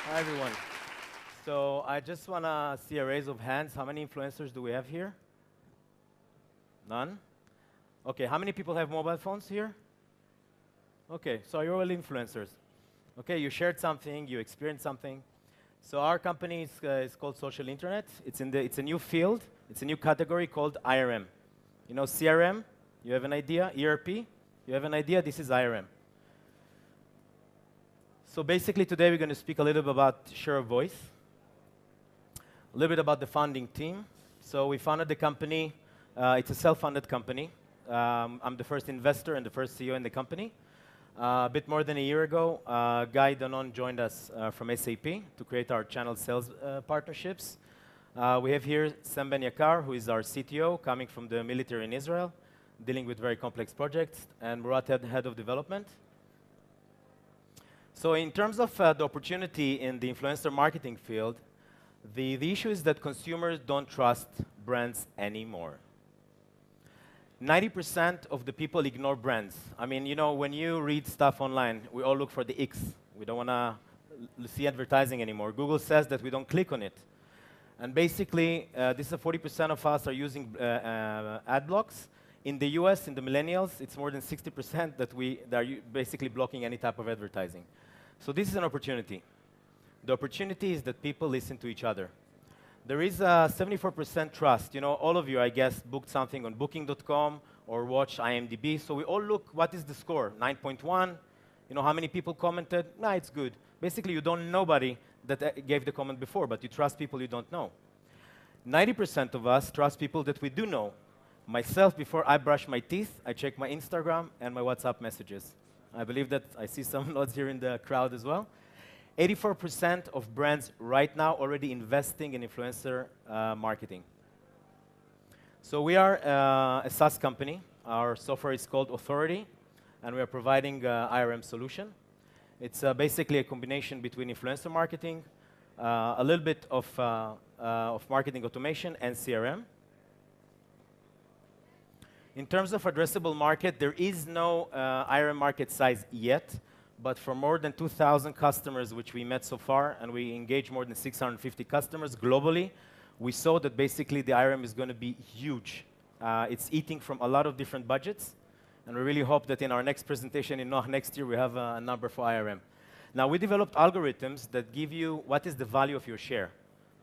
Hi, everyone. So I just want to see a raise of hands. How many influencers do we have here? None? Okay, how many people have mobile phones here? Okay, so you're all influencers. Okay, you shared something, you experienced something. So our company is called Social Internet. It's a new field. It's a new category called IRM. You know CRM? You have an idea? ERP? You have an idea? This is IRM. So basically today we're going to speak a little bit about share of voice, a little bit about the founding team. So we founded the company. It's a self-funded company. I'm the first investor and the first CEO in the company. A bit more than a year ago, Guy Danon joined us from SAP to create our channel sales partnerships. We have here Sam Ben Yakar, who is our CTO, coming from the military in Israel, dealing with very complex projects, and Murat, head of development. So in terms of the opportunity in the influencer marketing field, the issue is that consumers don't trust brands anymore. 90% of the people ignore brands. I mean, you know, when you read stuff online, we all look for the X. We don't want to see advertising anymore. Google says that we don't click on it. And basically, this is 40% of us are using ad blocks. In the US, in the millennials, it's more than 60% that are basically blocking any type of advertising. So this is an opportunity. The opportunity is that people listen to each other. There is a 74% trust. You know, all of you, I guess, booked something on Booking.com or watched IMDb. So we all look, what is the score? 9.1? You know, how many people commented? Nah, it's good. Basically, you don't know nobody that gave the comment before, but you trust people you don't know. 90% of us trust people that we do know. Myself, before I brush my teeth, I check my Instagram and my WhatsApp messages. I believe that I see some nods here in the crowd as well. 84% of brands right now already investing in influencer marketing. So we are a SaaS company. Our software is called Authority, and we are providing IRM solution. It's basically a combination between influencer marketing, a little bit of marketing automation, and CRM. In terms of addressable market, there is no IRM market size yet, but for more than 2,000 customers which we met so far, and we engaged more than 650 customers globally, we saw that basically the IRM is going to be huge. It's eating from a lot of different budgets, and we really hope that in our next presentation in NOAH next year, we have a number for IRM. Now, we developed algorithms that give you what is the value of your share.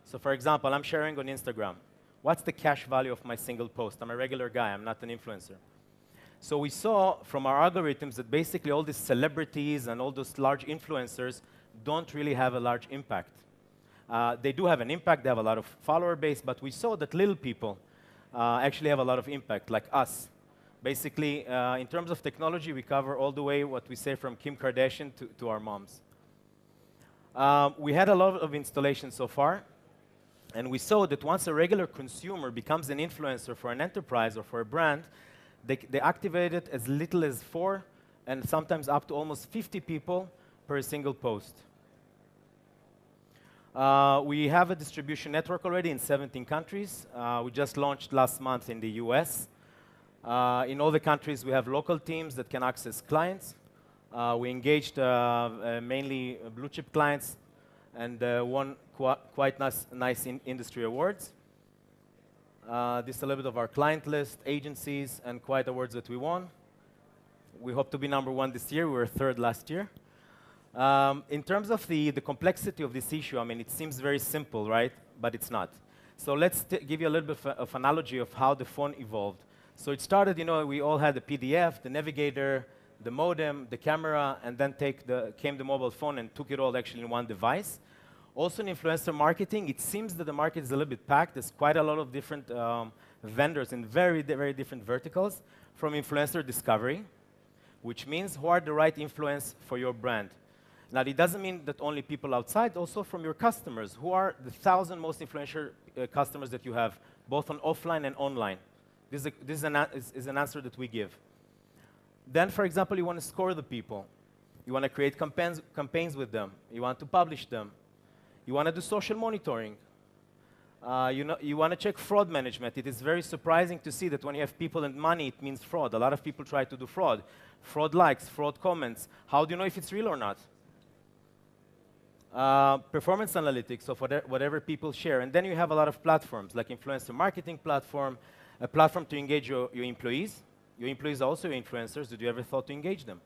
So for example, I'm sharing on Instagram. What's the cash value of my single post? I'm a regular guy, I'm not an influencer. So we saw from our algorithms that basically all these celebrities and all those large influencers don't really have a large impact. They do have an impact, they have a lot of follower base, but we saw that little people actually have a lot of impact, like us. Basically, in terms of technology, we cover all the way what we say from Kim Kardashian to our moms. We had a lot of installations so far, and we saw that once a regular consumer becomes an influencer for an enterprise or for a brand, they activate it as little as 4 and sometimes up to almost 50 people per single post. We have a distribution network already in 17 countries. We just launched last month in the US. In all the countries, we have local teams that can access clients. We engaged mainly blue chip clients and won quite nice industry awards. This is a little bit of our client list, agencies, and quite awards that we won. We hope to be #1 this year. We were 3rd last year. In terms of the complexity of this issue, I mean, it seems very simple, right? But it's not. So let's give you a little bit of analogy of how the phone evolved. So it started, you know, we all had the PDF, the navigator, the modem, the camera, and then came the mobile phone and took it all actually in one device. Also in influencer marketing, it seems that the market is a little bit packed. There's quite a lot of different vendors in very different verticals, from influencer discovery, which means who are the right influence for your brand. Now, it doesn't mean that only people outside, also from your customers. Who are the 1,000 most influential customers that you have, both on offline and online? This is an answer that we give. Then, for example, you want to score the people. You want to create campaigns with them. You want to publish them. You want to do social monitoring. You want to check fraud management. It is very surprising to see that when you have people and money, it means fraud. A lot of people try to do fraud. Fraud likes, fraud comments. How do you know if it's real or not? Performance analytics of whatever people share. And then you have a lot of platforms, like influencer marketing platform, a platform to engage your employees. Your employees are also your influencers. Did you ever thought to engage them?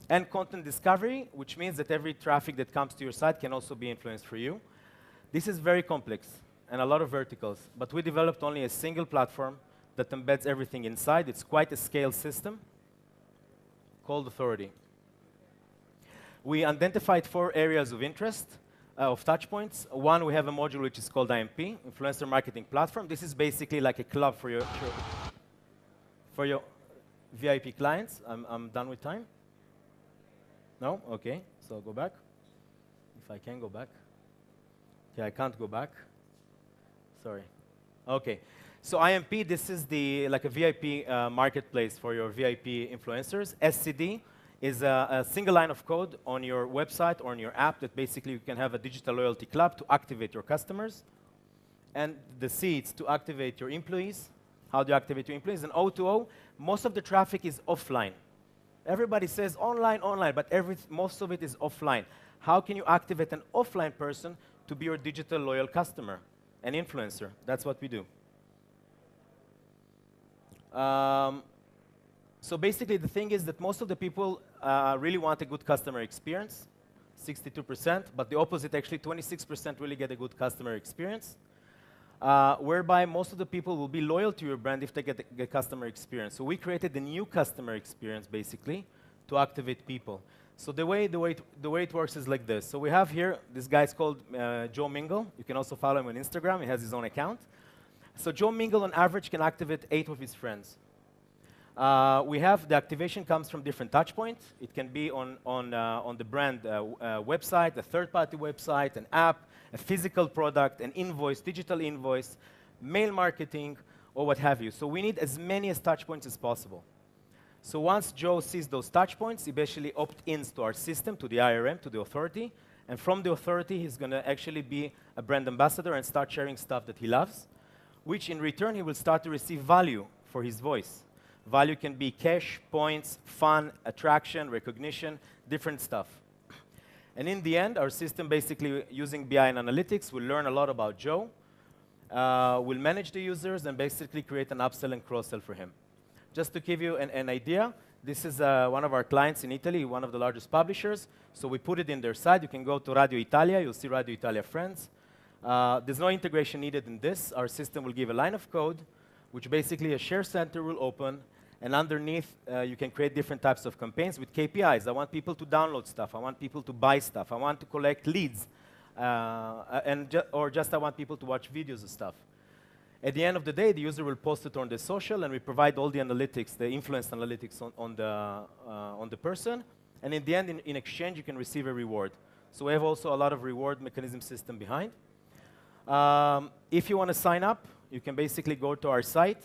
And content discovery, which means that every traffic that comes to your site can also be influenced for you. This is very complex and a lot of verticals, but we developed only a single platform that embeds everything inside. It's quite a scale system called Authority. We identified 4 areas of interest, of touch points. One, we have a module which is called IMP, Influencer Marketing Platform. This is basically like a club for your VIP clients. I'm done with time. No? Okay, so I'll go back. If I can go back. Okay, I can't go back. Sorry. Okay, so IMP, this is like a VIP marketplace for your VIP influencers. SCD is a single line of code on your website or on your app that basically you can have a digital loyalty club to activate your customers. And the C, it's to activate your employees. How do you activate your employees? And O2O, most of the traffic is offline. Everybody says online, online, but most of it is offline. How can you activate an offline person to be your digital loyal customer, an influencer? That's what we do. So basically, the thing is that most of the people really want a good customer experience, 62%, but the opposite, actually 26% really get a good customer experience, whereby most of the people will be loyal to your brand if they get a customer experience. So we created a new customer experience, basically, to activate people. So the way it works is like this. So we have here, this guy's called Joe Mingle. You can also follow him on Instagram. He has his own account. So Joe Mingle, on average, can activate 8 of his friends. We have the activation comes from different touch points. It can be on the brand website, a third-party website, an app, a physical product, an invoice, digital invoice, mail marketing, or what have you. So we need as many as touch points as possible. So once Joe sees those touch points, he basically opt-ins to our system, to the IRM, to the authority. And from the authority, he's going to actually be a brand ambassador and start sharing stuff that he loves, which in return, he will start to receive value for his voice. Value can be cash, points, fun, attraction, recognition, different stuff. And in the end, our system, basically using BI and analytics, will learn a lot about Joe, will manage the users, and basically create an upsell and cross-sell for him. Just to give you an idea, this is one of our clients in Italy, one of the largest publishers. So we put it in their site. You can go to Radio Italia. You'll see Radio Italia Friends. There's no integration needed in this. Our system will give a line of code, which basically a share center will open. And underneath, you can create different types of campaigns with KPIs. I want people to download stuff. I want people to buy stuff. I want to collect leads. Or just I want people to watch videos of stuff. At the end of the day, the user will post it on the social, and we provide all the analytics, the influence analytics on the person. And in the end, in exchange, you can receive a reward. So we have also a lot of reward mechanism system behind. If you want to sign up, you can basically go to our site.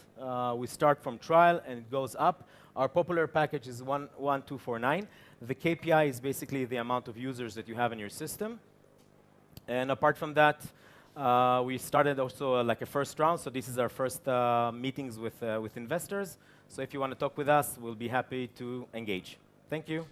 We start from trial, and it goes up. Our popular package is 1,249. The KPI is basically the amount of users that you have in your system. And apart from that, we started also like a first round. So this is our first meetings with investors. So if you want to talk with us, we'll be happy to engage. Thank you.